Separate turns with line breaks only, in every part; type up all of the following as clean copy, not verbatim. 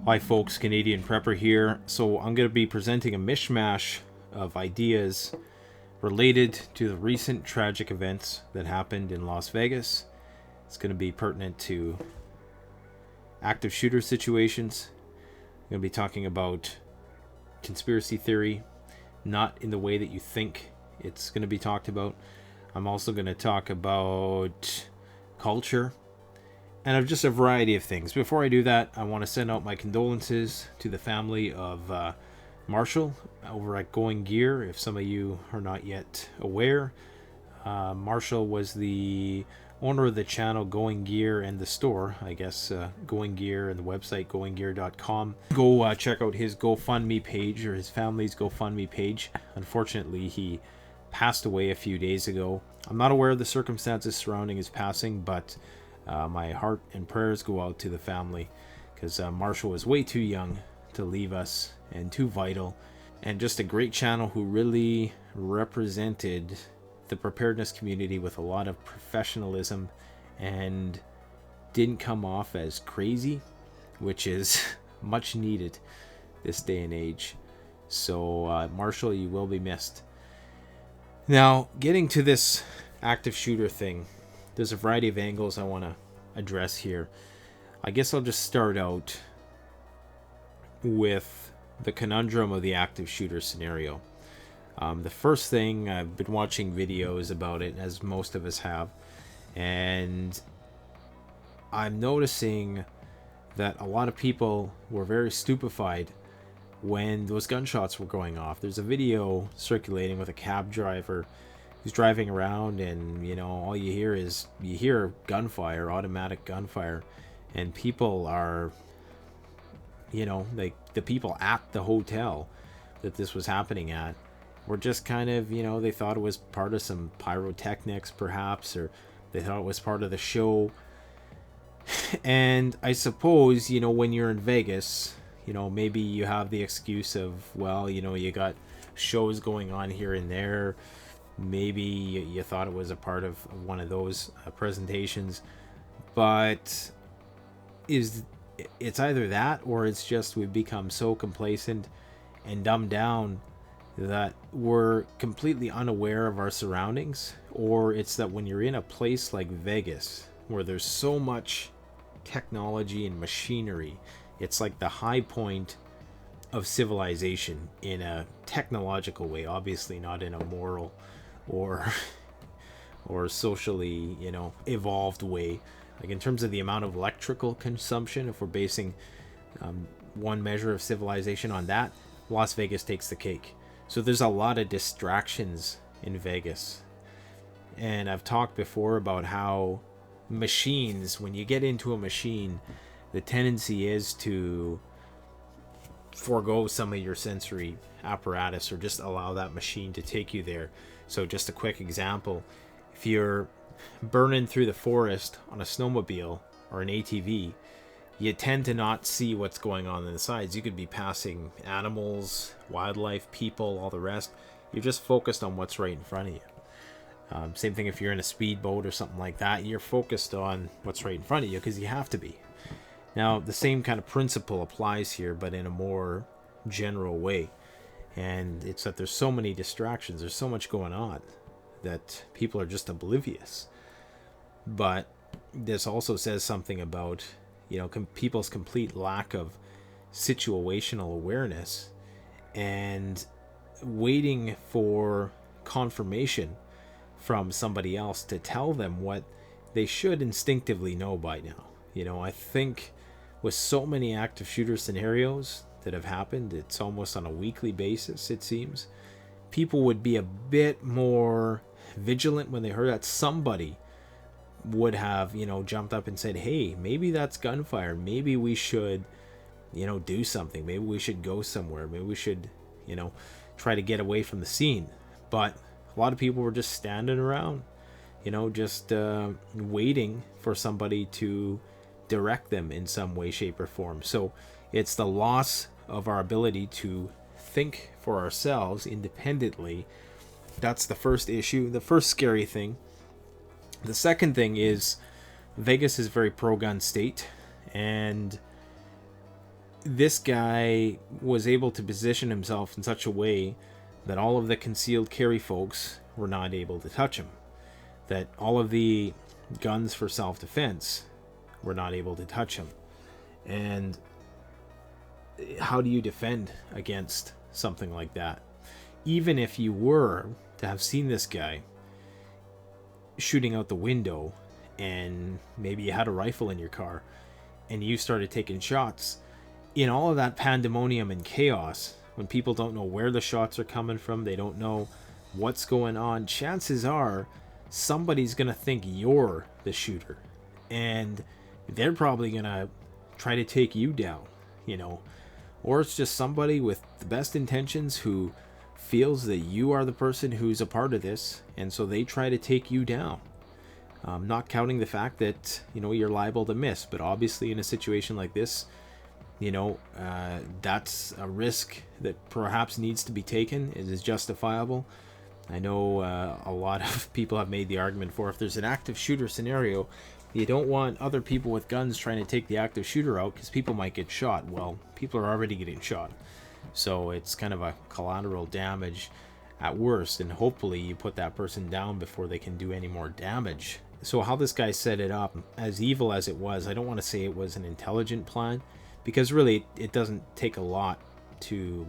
Hi folks, Canadian Prepper here. So I'm going to be presenting a mishmash of ideas related to the recent tragic events that happened in Las Vegas. It's going to be pertinent to active shooter situations. I'm going to be talking about conspiracy theory, not in the way that you think it's going to be talked about. I'm also going to talk about culture and of just a variety of things. Before I do that, I want to send out my condolences to the family of Marshall over at Goinggears. If some of you are not yet aware, Marshall was the owner of the channel Goinggears and the store, I guess, Goinggears, and the website goinggears.com. Go check out his GoFundMe page, or his family's GoFundMe page. Unfortunately, he passed away a few days ago. I'm not aware of the circumstances surrounding his passing, but my heart and prayers go out to the family, because Marshall was way too young to leave us and too vital, and just a great channel who really represented the preparedness community with a lot of professionalism and didn't come off as crazy, which is much needed this day and age. So Marshall, you will be missed. Now, getting to this active shooter thing, there's a variety of angles I want to address here. I guess I'll just start out with the conundrum of the active shooter scenario. The first thing, I've been watching videos about it, as most of us have, and I'm noticing that a lot of people were very stupefied when those gunshots were going off. There's a video circulating with a cab driver who's driving around, and all you hear gunfire, automatic gunfire, and people are, like the people at the hotel that this was happening at were just kind of, they thought it was part of some pyrotechnics perhaps, or they thought it was part of the show. And I suppose, when you're in Vegas, maybe you have the excuse of, well, you got shows going on here and there. Maybe you thought it was a part of one of those presentations, but it's either that, or it's just we've become so complacent and dumbed down that we're completely unaware of our surroundings, or it's that when you're in a place like Vegas where there's so much technology and machinery, it's like the high point of civilization in a technological way, obviously not in a moral or socially evolved way. Like in terms of the amount of electrical consumption, if we're basing one measure of civilization on that, Las Vegas takes the cake. So there's a lot of distractions in Vegas, and I've talked before about how machines, when you get into a machine, the tendency is to forego some of your sensory apparatus, or just allow that machine to take you there. So just a quick example, if you're burning through the forest on a snowmobile or an ATV, you tend to not see what's going on the sides. You could be passing animals, wildlife, people, all the rest. You're just focused on what's right in front of you. Same thing if you're in a speedboat or something like that. You're focused on what's right in front of you because you have to be. Now, the same kind of principle applies here, but in a more general way. And it's that there's so many distractions, there's so much going on, that people are just oblivious. But this also says something about, people's complete lack of situational awareness and waiting for confirmation from somebody else to tell them what they should instinctively know by now. I think with so many active shooter scenarios that have happened, it's almost on a weekly basis, it seems, people would be a bit more vigilant when they heard that. Somebody would have, jumped up and said, hey, maybe that's gunfire. Maybe we should, do something. Maybe we should go somewhere. Maybe we should, try to get away from the scene. But a lot of people were just standing around, just waiting for somebody to direct them in some way, shape, or form. So it's the loss of our ability to think for ourselves independently. That's the first issue, the first scary thing. The second thing is Vegas is very pro-gun state, and this guy was able to position himself in such a way that all of the concealed carry folks were not able to touch him. That all of the guns for self-defense were not able to touch him. And how do you defend against something like that? Even if you were to have seen this guy shooting out the window, and maybe you had a rifle in your car and you started taking shots, in all of that pandemonium and chaos, when people don't know where the shots are coming from, they don't know what's going on, chances are somebody's gonna think you're the shooter, and they're probably gonna try to take you down, you know. Or it's just somebody with the best intentions who feels that you are the person who's a part of this, and so they try to take you down. Not counting the fact that, you know, you're liable to miss, but obviously in a situation like this, you know, that's a risk that perhaps needs to be taken. It is justifiable. I know a lot of people have made the argument for, if there's an active shooter scenario, you don't want other people with guns trying to take the active shooter out because people might get shot. Well, people are already getting shot. So it's kind of a collateral damage at worst, and hopefully you put that person down before they can do any more damage. So how this guy set it up, as evil as it was, I don't want to say it was an intelligent plan, because really it doesn't take a lot to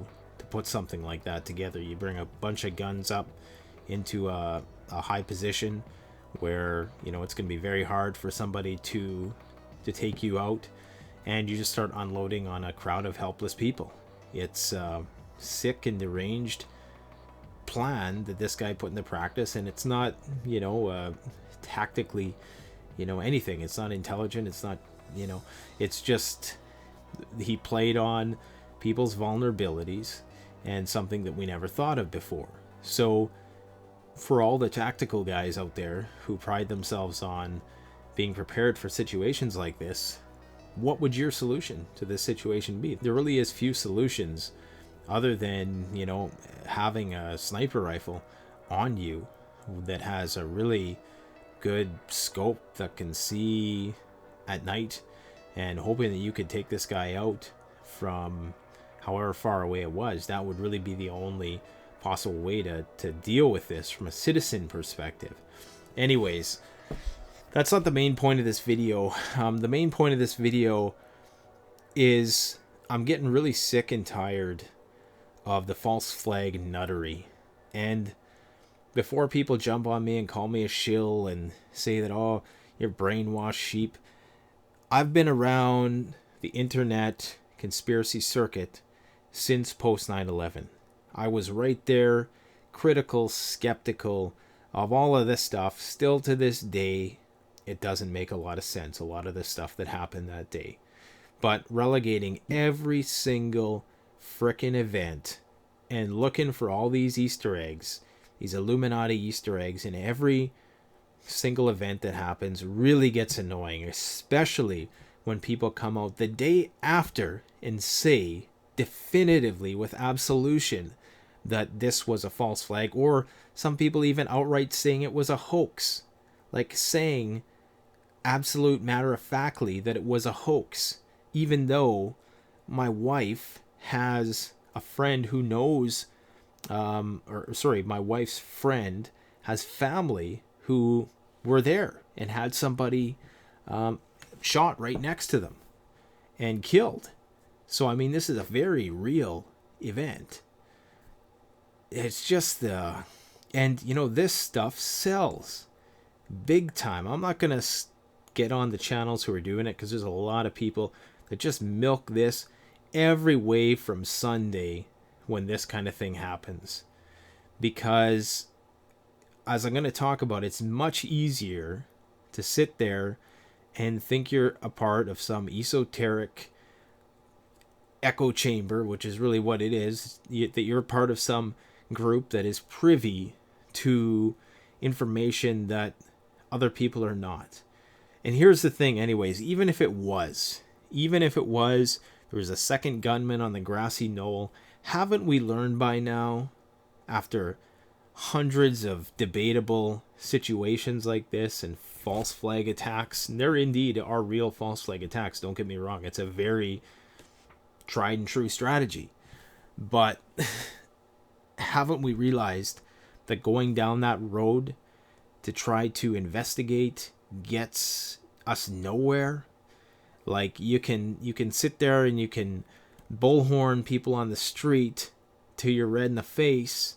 put something like that together. You bring a bunch of guns up into a high position where, you know, it's going to be very hard for somebody to take you out, and you just start unloading on a crowd of helpless people. It's a sick and deranged plan that this guy put into practice, and it's not, you know, tactically, you know, anything. It's not intelligent. It's not, you know, it's just he played on people's vulnerabilities and something that we never thought of before. So for all the tactical guys out there who pride themselves on being prepared for situations like this, what would your solution to this situation be? There really is few solutions other than, you know, having a sniper rifle on you that has a really good scope that can see at night, and hoping that you could take this guy out from however far away it was. That would really be the only possible way to deal with this from a citizen perspective. Anyways, that's not the main point of this video. The main point of this video is I'm getting really sick and tired of the false flag nuttery. And before people jump on me and call me a shill and say that, oh, you're brainwashed sheep, I've been around the internet conspiracy circuit since post 9/11. I was right there, critical, skeptical of all of this stuff. Still to this day, it doesn't make a lot of sense, a lot of the stuff that happened that day. But relegating every single frickin' event and looking for all these Easter eggs, these Illuminati Easter eggs in every single event that happens, really gets annoying, especially when people come out the day after and say definitively with absolution that this was a false flag, or some people even outright saying it was a hoax, like saying absolute matter-of-factly that it was a hoax, even though my wife has a friend who knows, my wife's friend has family who were there and had somebody shot right next to them and killed. So, I mean, this is a very real event. It's just and, you know, this stuff sells big time. I'm not going to get on the channels who are doing it, because there's a lot of people that just milk this every way from Sunday when this kind of thing happens. Because, as I'm going to talk about, it's much easier to sit there and think you're a part of some esoteric echo chamber, which is really what it is, that you're part of some group that is privy to information that other people are not. And here's the thing anyways, even if it was, there was a second gunman on the grassy knoll, haven't we learned by now, after hundreds of debatable situations like this and false flag attacks, and there indeed are real false flag attacks, don't get me wrong, it's a very tried and true strategy. But haven't we realized that going down that road to try to investigate gets us nowhere? Like, you can sit there and you can bullhorn people on the street till you're red in the face.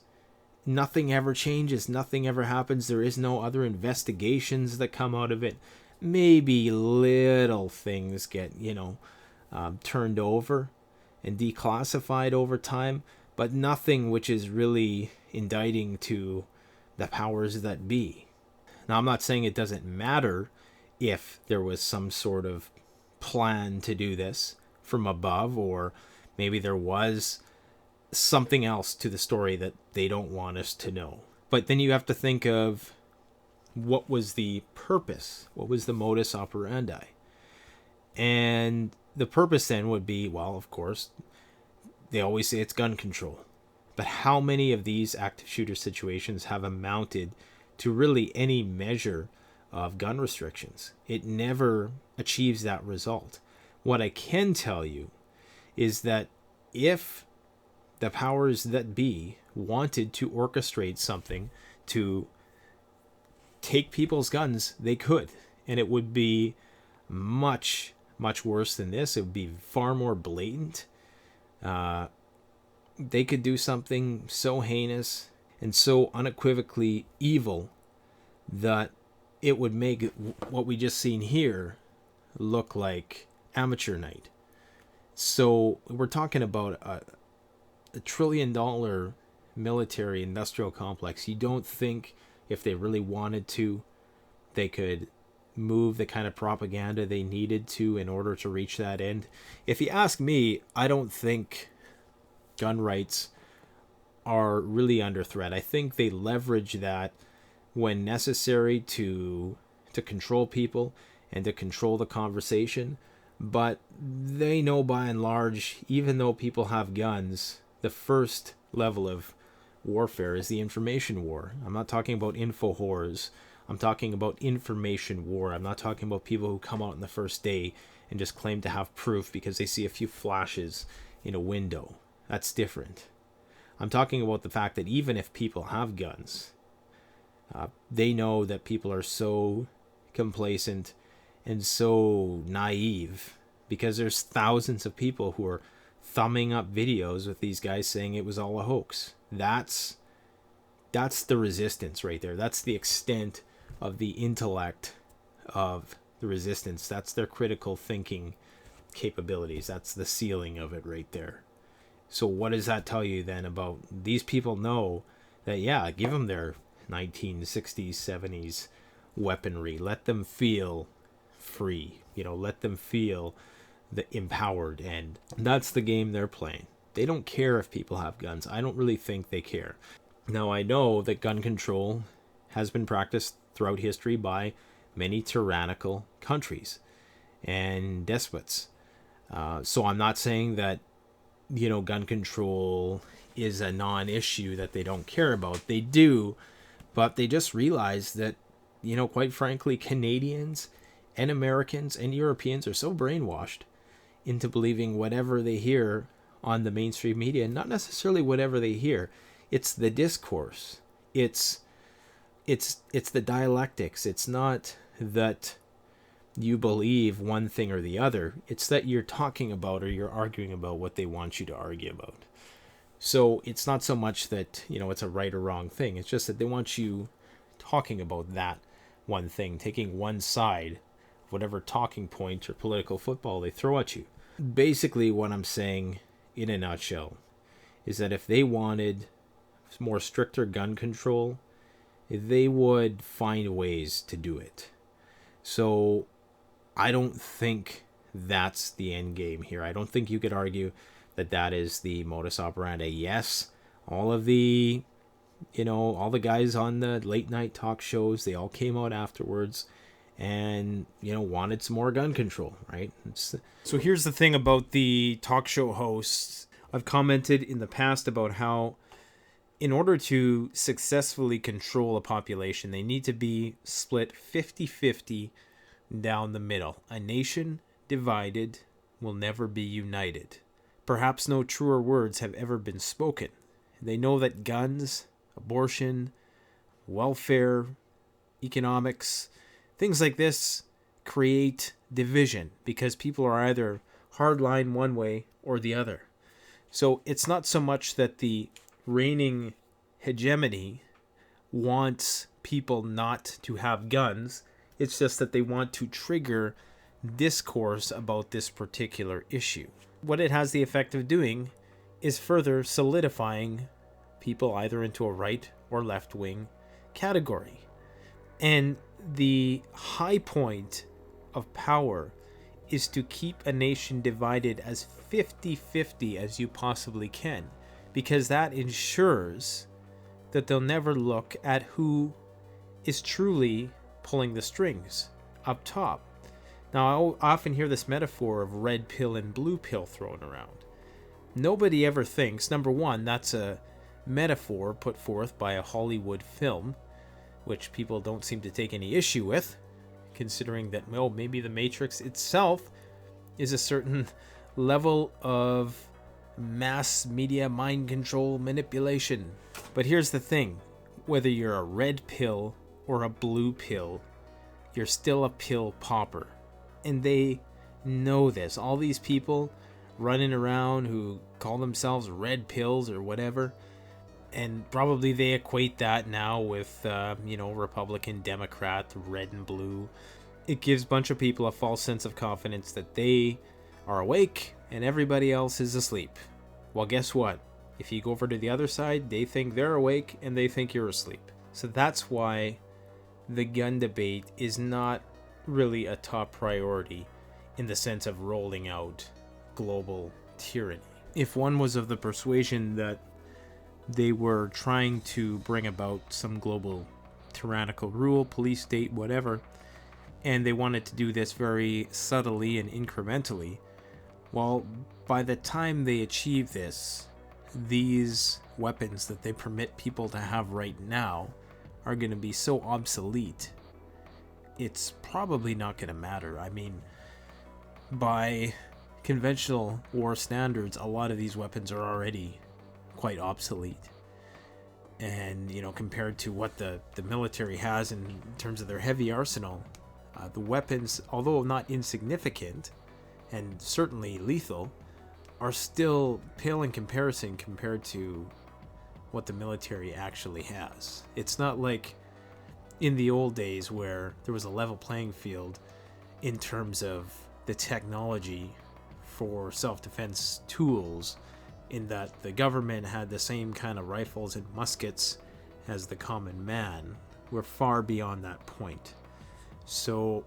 Nothing ever changes. Nothing ever happens. There is no other investigations that come out of it. Maybe little things get, turned over and declassified over time, but nothing which is really indicting to the powers that be. Now, I'm not saying it doesn't matter if there was some sort of plan to do this from above, or maybe there was something else to the story that they don't want us to know. But then you have to think of, what was the purpose? What was the modus operandi? And the purpose then would be, well, of course, they always say it's gun control. But how many of these active shooter situations have amounted to really any measure of gun restrictions? It never achieves that result. What I can tell you is that if the powers that be wanted to orchestrate something to take people's guns, they could. And it would be much, much worse than this. It would be far more blatant. They could do something so heinous and so unequivocally evil that it would make what we just seen here look like amateur night. So we're talking about a $1 trillion military industrial complex. You don't think if they really wanted to, they could move the kind of propaganda they needed to in order to reach that end? If you ask me, I don't think gun rights are really under threat. I think they leverage that when necessary to control people and to control the conversation. But they know by and large, even though people have guns, the first level of warfare is the information war. I'm not talking about info whores. I'm talking about information war. I'm not talking about people who come out on the first day and just claim to have proof because they see a few flashes in a window. That's different. I'm talking about the fact that even if people have guns, they know that people are so complacent and so naive because there's thousands of people who are thumbing up videos with these guys saying it was all a hoax. That's the resistance right there. That's the extent of the intellect of the resistance. That's their critical thinking capabilities. That's the ceiling of it right there. So what does that tell you then about these people? Know that, yeah, give them their 1960s, 70s weaponry. Let them feel free. Let them feel empowered. And that's the game they're playing. They don't care if people have guns. I don't really think they care. Now, I know that gun control has been practiced throughout history by many tyrannical countries and despots. So I'm not saying that gun control is a non-issue that they don't care about. They do, but they just realize that, quite frankly, Canadians and Americans and Europeans are so brainwashed into believing whatever they hear on the mainstream media, not necessarily whatever they hear. It's the discourse. It's the dialectics. It's not that you believe one thing or the other. It's that you're talking about or you're arguing about what they want you to argue about. So it's not so much that, it's a right or wrong thing. It's just that they want you talking about that one thing, taking one side, whatever talking point or political football they throw at you. Basically, what I'm saying in a nutshell is that if they wanted more stricter gun control, they would find ways to do it. So I don't think that's the end game here. I don't think you could argue that that is the modus operandi. Yes, all the guys on the late night talk shows, they all came out afterwards and, wanted some more gun control, right? So here's the thing about the talk show hosts. I've commented in the past about how in order to successfully control a population, they need to be split 50-50 down the middle. A nation divided will never be united. Perhaps no truer words have ever been spoken. They know that guns, abortion, welfare, economics, things like this create division because people are either hardline one way or the other. So it's not so much that the reigning hegemony wants people not to have guns, it's just that they want to trigger discourse about this particular issue. What it has the effect of doing is further solidifying people either into a right or left wing category. And the high point of power is to keep a nation divided as 50-50 as you possibly can, because that ensures that they'll never look at who is truly pulling the strings up top. Now, I often hear this metaphor of red pill and blue pill thrown around. Nobody ever thinks, number one, that's a metaphor put forth by a Hollywood film, which people don't seem to take any issue with, considering that, well, maybe the Matrix itself is a certain level of mass media mind control manipulation. But here's the thing, whether you're a red pill or a blue pill, you're still a pill popper. And they know this. All these people running around who call themselves red pills or whatever, and probably they equate that now with, Republican, Democrat, red and blue. It gives a bunch of people a false sense of confidence that they are awake and everybody else is asleep. Well, guess what? If you go over to the other side, they think they're awake and they think you're asleep. So that's why the gun debate is not really a top priority in the sense of rolling out global tyranny. If one was of the persuasion that they were trying to bring about some global tyrannical rule, police state, whatever, and they wanted to do this very subtly and incrementally, well, by the time they achieve this, these weapons that they permit people to have right now are going to be so obsolete, it's probably not going to matter. I mean, by conventional war standards, a lot of these weapons are already quite obsolete. And, compared to what the military has in terms of their heavy arsenal, the weapons, although not insignificant and certainly lethal, are still pale in comparison compared to what the military actually has. It's not like in the old days where there was a level playing field in terms of the technology for self-defense tools, in that the government had the same kind of rifles and muskets as the common man. We're far beyond that point. So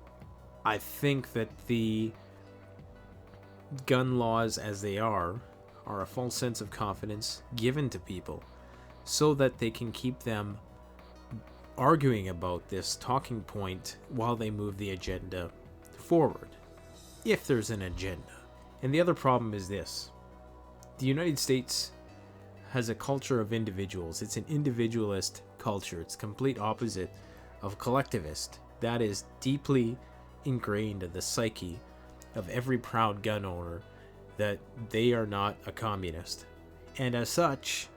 I think that the gun laws as they are a false sense of confidence given to people so that they can keep them arguing about this talking point while they move the agenda forward, if there's an agenda. And the other problem is this: the United States has a culture of individuals. It's an individualist culture. It's complete opposite of collectivist. That is deeply ingrained in the psyche of every proud gun owner, that they are not a communist. And as such,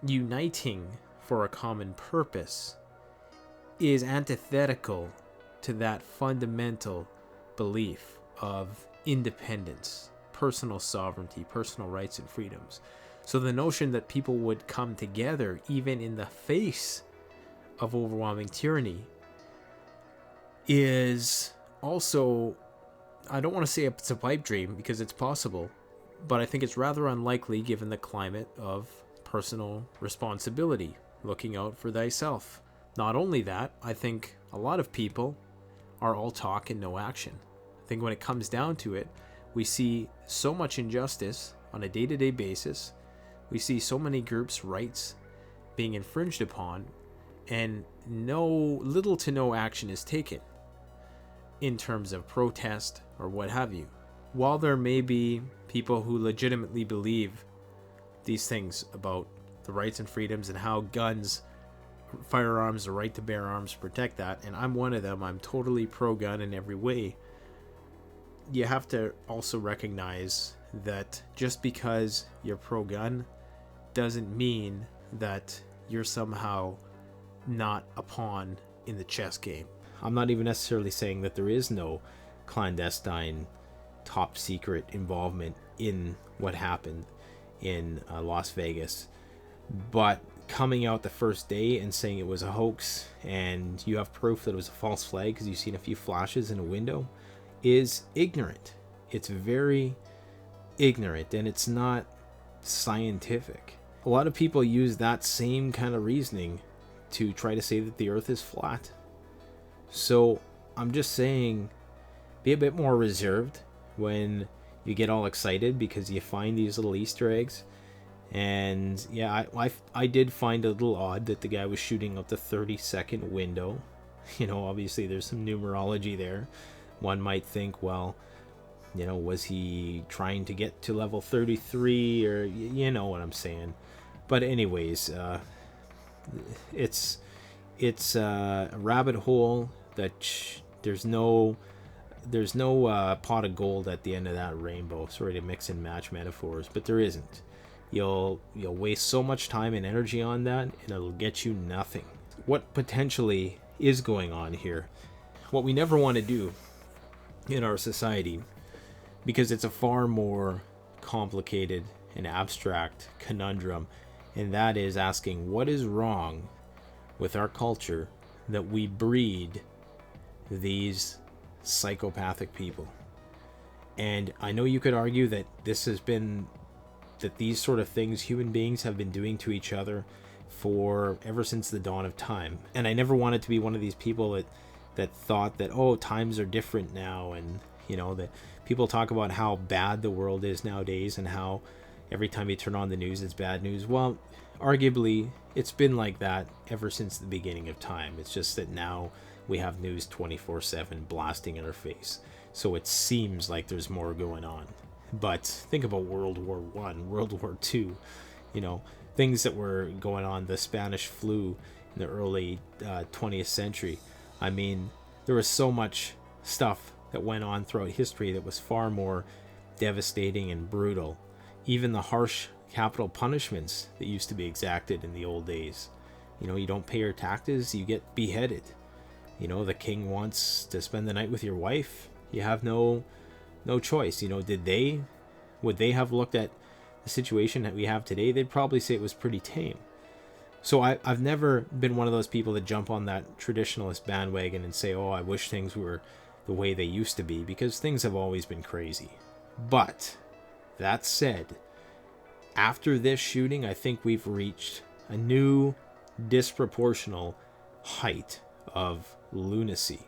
uniting for a common purpose is antithetical to that fundamental belief of independence, personal sovereignty, personal rights and freedoms. So the notion that people would come together even in the face of overwhelming tyranny is also, I don't want to say it's a pipe dream because it's possible, but I think it's rather unlikely given the climate of personal responsibility, looking out for thyself. Not only that, I think a lot of people are all talk and no action. I think when it comes down to it, we see so much injustice on a day-to-day basis. We see so many groups' rights being infringed upon, and little to no action is taken in terms of protest or what have you. While there may be people who legitimately believe these things about the rights and freedoms and how guns, firearms, the right to bear arms protect that, and I'm one of them, I'm totally pro-gun in every way, you have to also recognize that just because you're pro-gun doesn't mean that you're somehow not a pawn in the chess game. I'm not even necessarily saying that there is no clandestine, top secret involvement in what happened in Las Vegas. But coming out the first day and saying it was a hoax and you have proof that it was a false flag because you've seen a few flashes in a window is ignorant. It's very ignorant, and it's not scientific. A lot of people use that same kind of reasoning to try to say that the earth is flat. So I'm just saying, be a bit more reserved when you get all excited because you find these little Easter eggs. And yeah, I did find a little odd that the guy was shooting out the 30-second window. You know, obviously there's some numerology there. One might think, well, you know, was he trying to get to level 33, or you know what I'm saying. But anyways, it's a rabbit hole that there's no pot of gold at the end of that rainbow. Sorry to mix and match metaphors, but there isn't. You'll waste so much time and energy on that, and it'll get you nothing. What potentially is going on here, what we never want to do in our society, because it's a far more complicated and abstract conundrum, and that is asking what is wrong with our culture that we breed these psychopathic people. And I know you could argue that that these sort of things human beings have been doing to each other for ever since the dawn of time. And I never wanted to be one of these people that thought that, oh, times are different now, and you know, that people talk about how bad the world is nowadays and how every time you turn on the news it's bad news. Well, arguably it's been like that ever since the beginning of time. It's just that now we have news 24/7 blasting in our face, so it seems like there's more going on. But think about World War I, World War II, you know, things that were going on, the Spanish flu in the early 20th century. I mean, there was so much stuff that went on throughout history that was far more devastating and brutal. Even the harsh capital punishments that used to be exacted in the old days. You know, you don't pay your taxes, you get beheaded. You know, the king wants to spend the night with your wife, you have no choice. You know, would they have looked at the situation that we have today? They'd probably say it was pretty tame. So I've never been one of those people that jump on that traditionalist bandwagon and say, oh, I wish things were the way they used to be, because things have always been crazy. But that said, after this shooting, I think we've reached a new disproportional height of lunacy.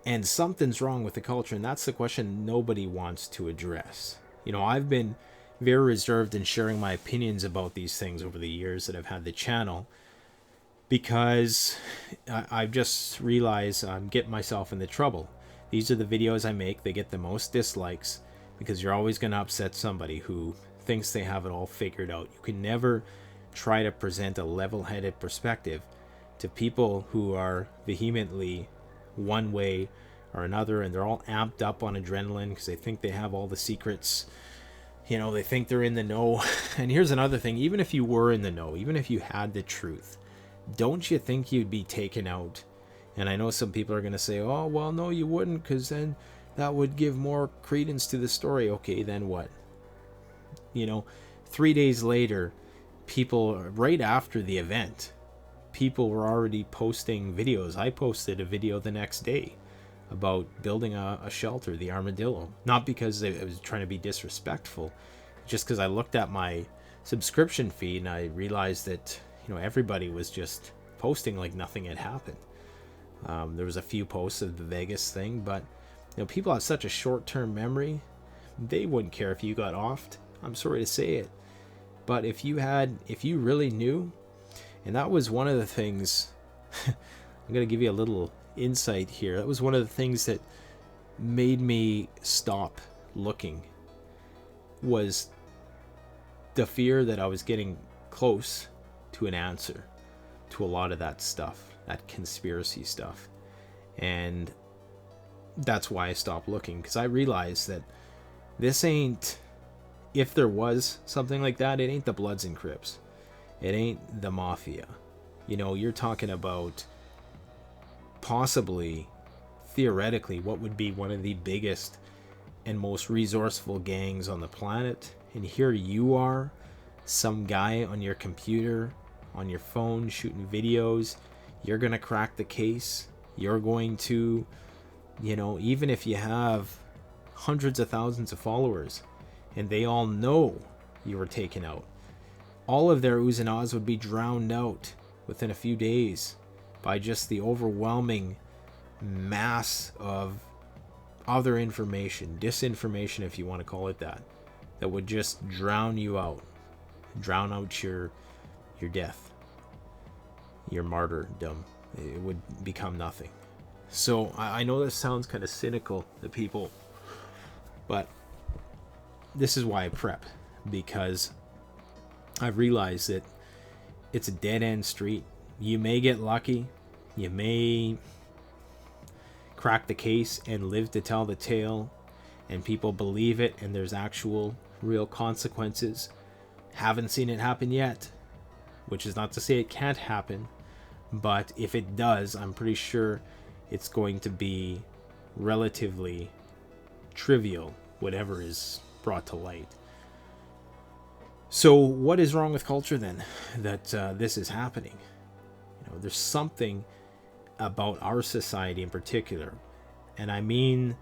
And something's wrong with the culture, and that's the question nobody wants to address. You know, I've been very reserved in sharing my opinions about these things over the years that I've had the channel, because I've just realized I'm getting myself into trouble. These are the videos I make, they get the most dislikes, because you're always going to upset somebody who thinks they have it all figured out. You can never try to present a level-headed perspective to people who are vehemently one way or another, and they're all amped up on adrenaline because they think they have all the secrets. You know, they think they're in the know. And here's another thing, even if you were in the know, even if you had the truth, don't you think you'd be taken out? And I know some people are going to say, oh, well, no, you wouldn't, because then that would give more credence to the story. Okay, then what? You know, 3 days later, people, right after the event, people were already posting videos. I posted a video the next day about building a shelter, the Armadillo. Not because I was trying to be disrespectful, just because I looked at my subscription feed and I realized that, you know, everybody was just posting like nothing had happened. There was a few posts of the Vegas thing, but you know, people have such a short-term memory. They wouldn't care if you got offed. I'm sorry to say it, but if you really knew. And that was one of the things, I'm going to give you a little insight here. That was one of the things that made me stop looking, was the fear that I was getting close to an answer to a lot of that stuff, that conspiracy stuff. And that's why I stopped looking, because I realized that This ain't, if there was something like that, it ain't the Bloods and Crips. It ain't the Mafia. You know, you're talking about possibly, theoretically, what would be one of the biggest and most resourceful gangs on the planet. And here you are, some guy on your computer, on your phone, shooting videos. You're going to crack the case. You're going to, you know, even if you have hundreds of thousands of followers and they all know you were taken out, all of their oohs and ahs would be drowned out within a few days by just the overwhelming mass of other information, disinformation, if you want to call it that, that would just drown you out, drown out your death, your martyrdom. It would become nothing. So I know this sounds kind of cynical to people, but this is why I prep, because I've realized that it's a dead-end street. You may get lucky, you may crack the case and live to tell the tale, and people believe it, and there's actual real consequences. Haven't seen it happen yet, which is not to say it can't happen, but if it does, I'm pretty sure it's going to be relatively trivial, whatever is brought to light. So what is wrong with culture then, that this is happening? You know, there's something about our society in particular, and I mean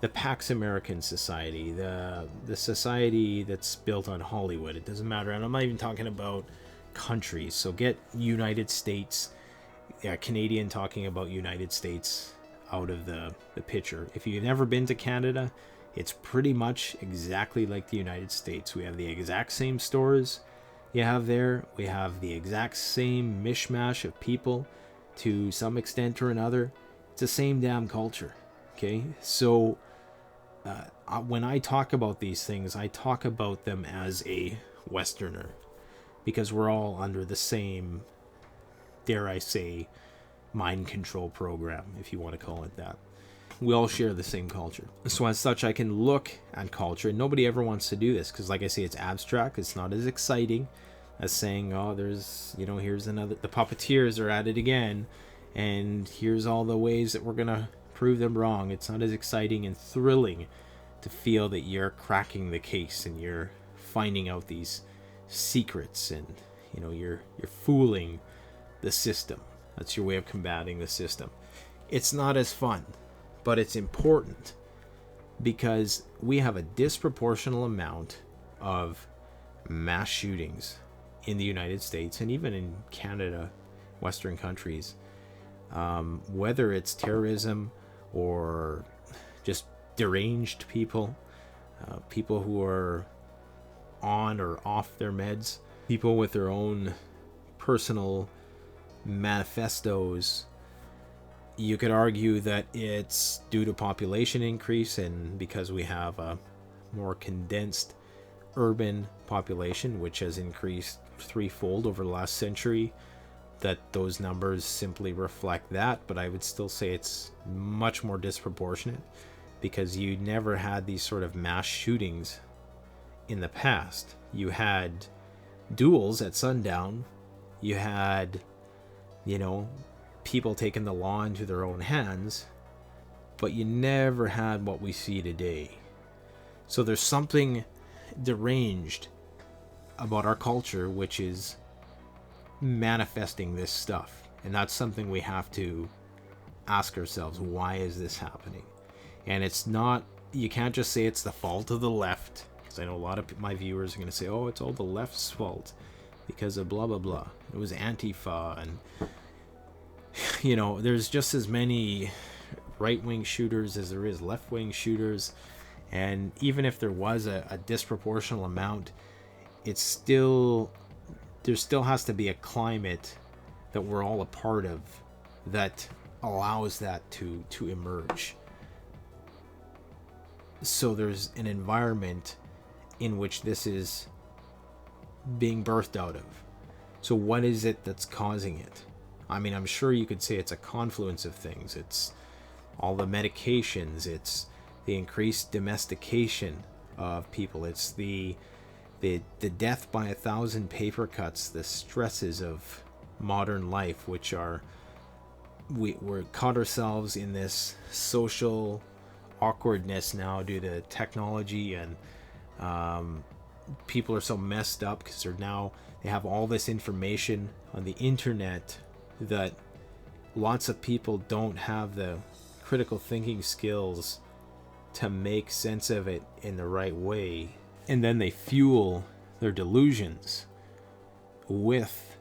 the Pax American society, the society that's built on Hollywood. It doesn't matter, and I'm not even talking about countries. So get United States, Canadian talking about United States out of the picture. If you've never been to Canada, it's pretty much exactly like the United States. We have the exact same stores you have there. We have the exact same mishmash of people to some extent or another. It's the same damn culture. Okay, so when I talk about these things, I talk about them as a Westerner, because we're all under the same, dare I say, mind control program, if you want to call it that. We all share the same culture. So as such, I can look at culture, and nobody ever wants to do this, because like I say, it's abstract. It's not as exciting as saying, oh, there's, you know, here's another, the puppeteers are at it again, and here's all the ways that we're going to prove them wrong. It's not as exciting and thrilling to feel that you're cracking the case and you're finding out these secrets, and, you know, you're fooling the system. That's your way of combating the system. It's not as fun, but it's important, because we have a disproportionate amount of mass shootings in the United States and even in Canada, Western countries, whether it's terrorism or just deranged people, people who are on or off their meds, people with their own personal manifestos. You could argue that it's due to population increase, and because we have a more condensed urban population, which has increased threefold over the last century, that those numbers simply reflect that. But I would still say it's much more disproportionate, because you never had these sort of mass shootings in the past. You had duels at sundown, you had, you know, people taking the law into their own hands, but you never had what we see today. So there's something deranged about our culture, which is manifesting this stuff, and that's something we have to ask ourselves. Why is this happening? And it's not, you can't just say it's the fault of the left, because I know a lot of my viewers are going to say, oh, it's all the left's fault because of blah blah blah, it was Antifa, and you know, there's just as many right-wing shooters as there is left-wing shooters. And even if there was a disproportional amount, it's still, there still has to be a climate that we're all a part of that allows that to emerge. So there's an environment in which this is being birthed out of. So what is it that's causing it? I mean, I'm sure you could say it's a confluence of things. It's all the medications, it's the increased domestication of people. It's the death by 1,000 paper cuts, the stresses of modern life, which are we're caught ourselves in this social awkwardness now due to technology, and people are so messed up because they have all this information on the internet that lots of people don't have the critical thinking skills to make sense of it in the right way, and then they fuel their delusions with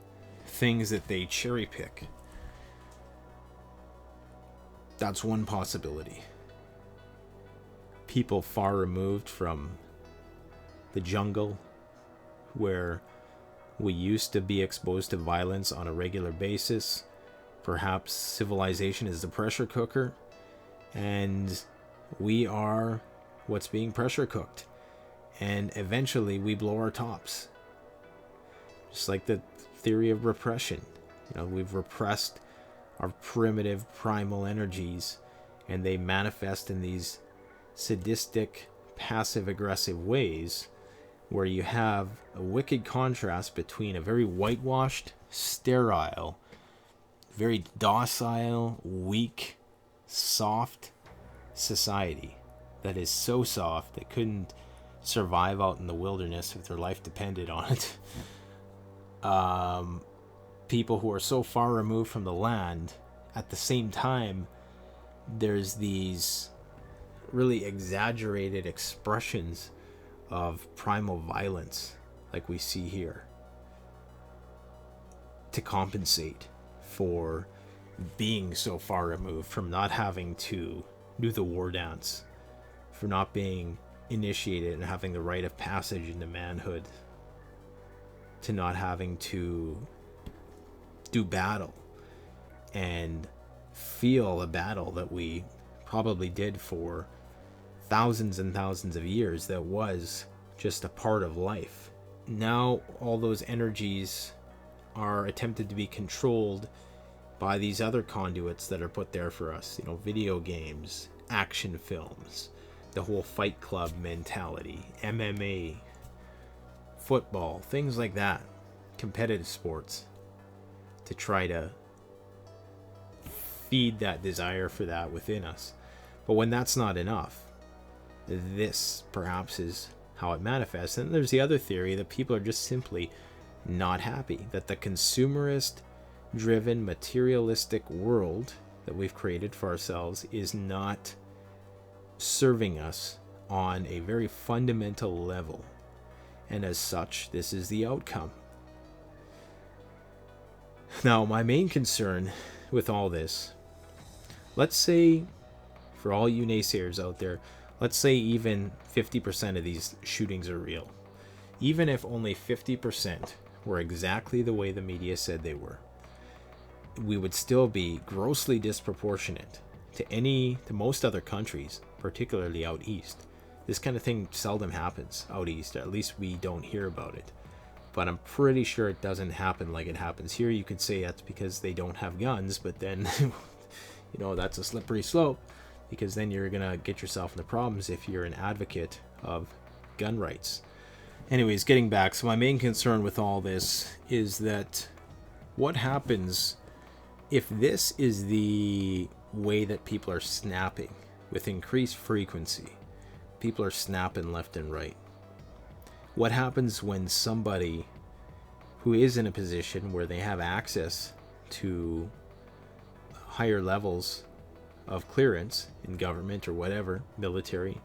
things that they cherry pick. That's one possibility. People far removed from the jungle, where we used to be exposed to violence on a regular basis. Perhaps civilization is the pressure cooker, and we are what's being pressure cooked. And eventually we blow our tops. Just like the theory of repression. We've repressed our primitive primal energies, and they manifest in these sadistic, passive-aggressive ways, where you have a wicked contrast between a very whitewashed, sterile, very docile, weak, soft society that is so soft they couldn't survive out in the wilderness if their life depended on it. People who are so far removed from the land. At the same time, there's these really exaggerated expressions of primal violence like we see here, to compensate for being so far removed, from not having to do the war dance, for not being initiated and having the rite of passage into manhood, to not having to do battle and feel a battle that we probably did for thousands and thousands of years, that was just a part of life. Now all those energies are attempted to be controlled by these other conduits that are put there for us. Video games, action films, the whole Fight Club mentality, MMA, football, things like that, competitive sports, to try to feed that desire for that within us. But when that's not enough, this perhaps is how it manifests. And there's the other theory that people are just simply not happy, that the consumerist driven materialistic world that we've created for ourselves is not serving us on a very fundamental level, and as such, this is the outcome. Now, my main concern with all this, let's say, for all you naysayers out there, let's say even 50% of these shootings are real. Even if only 50% were exactly the way the media said they were, we would still be grossly disproportionate to most other countries, particularly out east. This kind of thing seldom happens out east, at least we don't hear about it. But I'm pretty sure it doesn't happen like it happens here. You could say that's because they don't have guns, but then, that's a slippery slope, because then you're going to get yourself into problems if you're an advocate of gun rights. Anyways, getting back, so my main concern with all this is that what happens if this is the way that people are snapping with increased frequency? People are snapping left and right. What happens when somebody who is in a position where they have access to higher levels of clearance in government or whatever, military,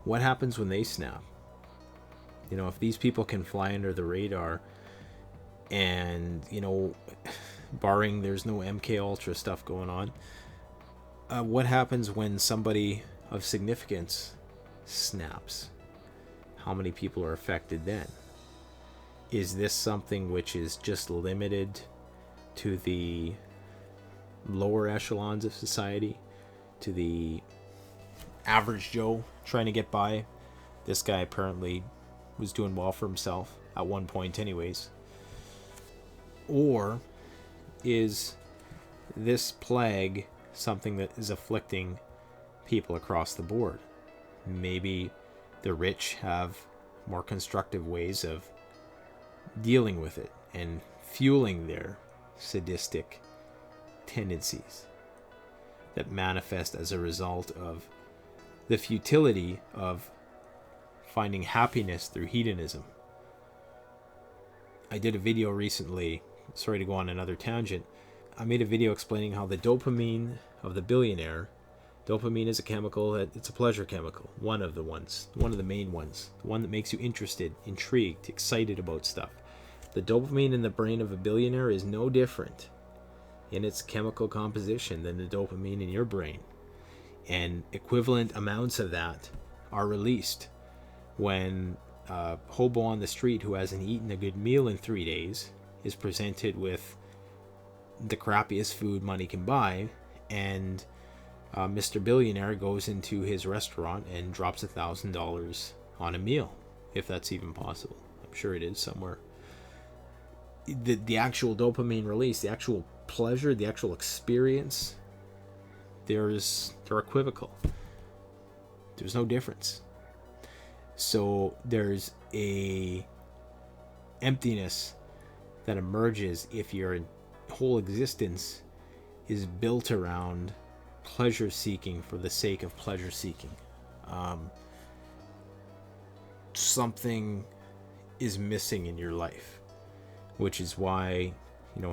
what happens when they snap? If these people can fly under the radar and, barring there's no MK Ultra stuff going on, what happens when somebody of significance snaps? How many people are affected then? Is this something which is just limited to the lower echelons of society, to the average Joe trying to get by? This guy apparently was doing well for himself at one point anyways. Or is this plague something that is afflicting people across the board? Maybe The rich have more constructive ways of dealing with it and fueling their sadistic tendencies that manifest as a result of the futility of finding happiness through hedonism. I did a video recently, sorry to go on another tangent. I made a video explaining how the dopamine of the billionaire, dopamine is a chemical that it's a pleasure chemical, one of the main ones, the one that makes you interested, intrigued, excited about stuff. The dopamine in the brain of a billionaire is no different in its chemical composition than the dopamine in your brain. And equivalent amounts of that are released when a hobo on the street who hasn't eaten a good meal in 3 days is presented with the crappiest food money can buy, and Mr. Billionaire goes into his restaurant and drops $1,000 on a meal, if that's even possible. I'm sure it is somewhere. The actual dopamine release, the actual pleasure, the actual experience, they're equivocal. There's no difference. So there's a emptiness that emerges if your whole existence is built around pleasure seeking for the sake of pleasure seeking. Something is missing in your life, which is why,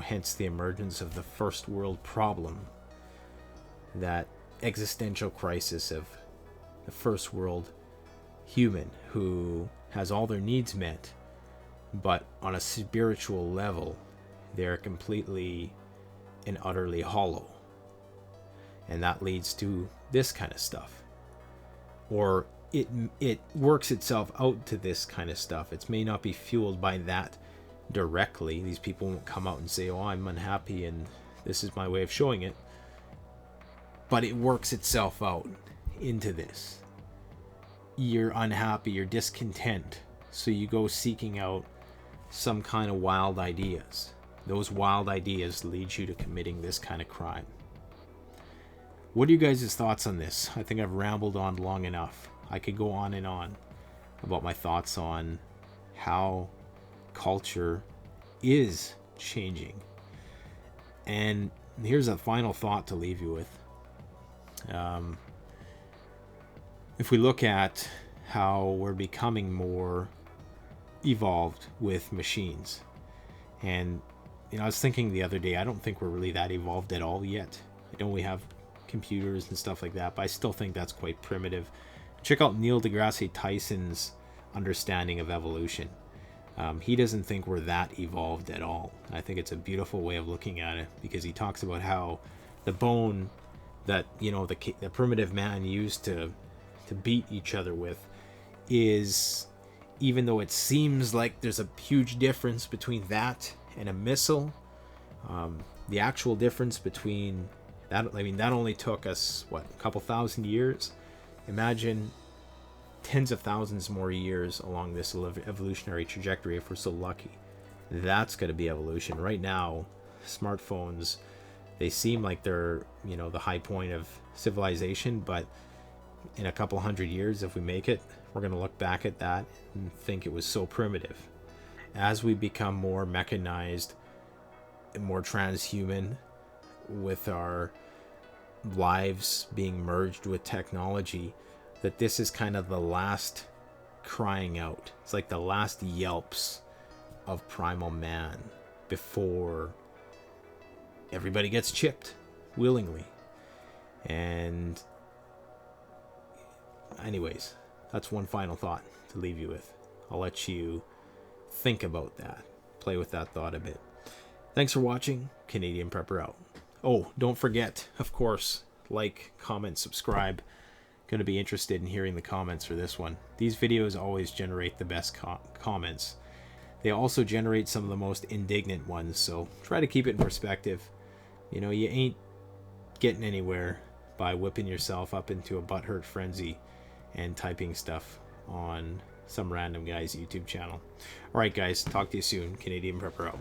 hence the emergence of the first world problem, that existential crisis of the first world human who has all their needs met, but on a spiritual level they're completely and utterly hollow. And that leads to this kind of stuff, or it works itself out to this kind of stuff. It may not be fueled by that directly. These people won't come out and say, oh, I'm unhappy and this is my way of showing it, but it works itself out into this. You're unhappy, you're discontent, so you go seeking out some kind of wild ideas. Those wild ideas lead you to committing this kind of crime. What are you guys' thoughts on this? I think I've rambled on long enough. I could go on and on about my thoughts on how culture is changing. And here's a final thought to leave you with. If we look at how we're becoming more evolved with machines, and I was thinking the other day, I don't think we're really that evolved at all yet. I know we have computers and stuff like that, but I still think that's quite primitive. Check out Neil deGrasse Tyson's understanding of evolution. He doesn't think we're that evolved at all. I think it's a beautiful way of looking at it, because he talks about how the bone that the primitive man used to beat each other with is, even though it seems like there's a huge difference between that and a missile, the actual difference between that, that only took us a couple thousand years. Imagine tens of thousands more years along this evolutionary trajectory if we're so lucky. That's going to be evolution. Right now, smartphones, they seem like they're the high point of civilization, but in a couple hundred years, if we make it, we're going to look back at that and think it was so primitive. As we become more mechanized and more transhuman, with our lives being merged with technology, that this is kind of the last crying out. It's like the last yelps of primal man before everybody gets chipped willingly. And anyways, that's one final thought to leave you with. I'll let you think about that, play with that thought a bit. Thanks for watching. Canadian Prepper out. Oh, don't forget, of course, like, comment, subscribe. Going to be interested in hearing the comments for this one. These videos always generate the best comments. They also generate some of the most indignant ones, so try to keep it in perspective. You ain't getting anywhere by whipping yourself up into a butthurt frenzy and typing stuff on some random guy's YouTube channel. Alright guys, talk to you soon. Canadian Prepper out.